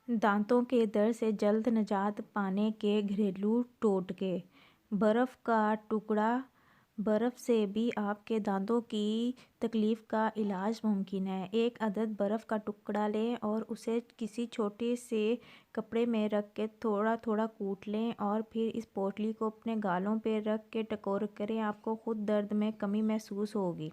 दांतों के दर्द से जल्द निजात पाने के घरेलू टोटके। बर्फ़ का टुकड़ा। बर्फ़ से भी आपके दांतों की तकलीफ़ का इलाज मुमकिन है। एक अदद बर्फ़ का टुकड़ा लें और उसे किसी छोटे से कपड़े में रख के थोड़ा थोड़ा कूट लें और फिर इस पोटली को अपने गालों पे रख के टकोर करें। आपको खुद दर्द में कमी महसूस होगी।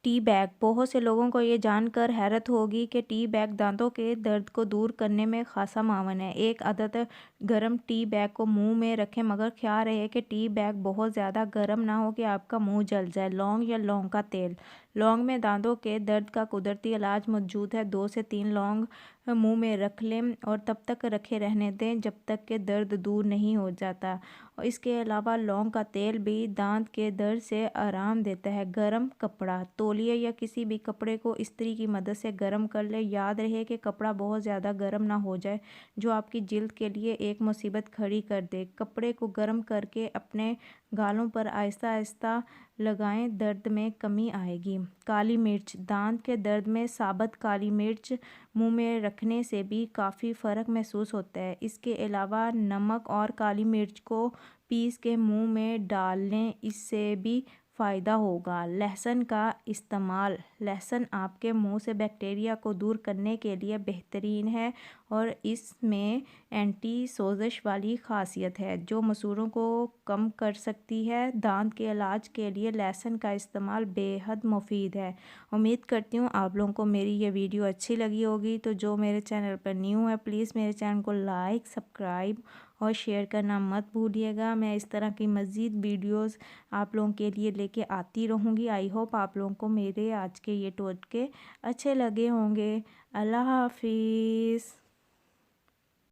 Tea bag. बहुत से लोगों को ये जानकर हैरत होगी कि टी बैग दांतों के दर्द को दूर करने में खासा मावन है। एक आदत गर्म टी बैग को मुंह में रखें, मगर ख्याल रहे कि टी बैग बहुत ज़्यादा गर्म ना हो कि आपका मुंह जल जाए। लौंग या लौंग का तेल। लौंग में दांतों के दर्द का कुदरती इलाज मौजूद है। 2 से 3 लौंग मुंह में रख लें और तब तक रखे रहने दें जब तक कि दर्द दूर नहीं हो जाता। और इसके अलावा लौंग का तेल भी दांत के दर्द से आराम देता है। गर्म कपड़ा। तौलिए या किसी भी कपड़े को इस्त्री की मदद से गर्म कर ले। याद रहे कि कपड़ा बहुत ज़्यादा गर्म ना हो जाए जो आपकी जिल्द के लिए एक मुसीबत खड़ी कर दे। कपड़े को गर्म करके अपने गालों पर आहिस्ता आहिस्ता लगाएं, दर्द में कमी आएगी। काली मिर्च। दांत के दर्द में साबुत काली मिर्च मुंह में रखने से भी काफ़ी फ़र्क महसूस होता है। इसके अलावा नमक और काली मिर्च को पीस के मुंह में डाल लें, इससे भी फ़ायदा होगा। लहसुन का इस्तेमाल। लहसुन आपके मुंह से बैक्टीरिया को दूर करने के लिए बेहतरीन है और इसमें एंटी सोजिश वाली खासियत है जो मसूड़ों को कम कर सकती है। दांत के इलाज के लिए लहसुन का इस्तेमाल बेहद मुफीद है। उम्मीद करती हूँ आप लोगों को मेरी ये वीडियो अच्छी लगी होगी। तो जो मेरे चैनल पर न्यू है, प्लीज़ मेरे चैनल को लाइक, सब्सक्राइब और शेयर करना मत भूलिएगा। मैं इस तरह की मज़ीद वीडियोस आप लोगों के लिए लेके आती रहूँगी। आई होप आप लोगों को मेरे आज के ये टोटके अच्छे लगे होंगे। अल्लाह हाफिज़।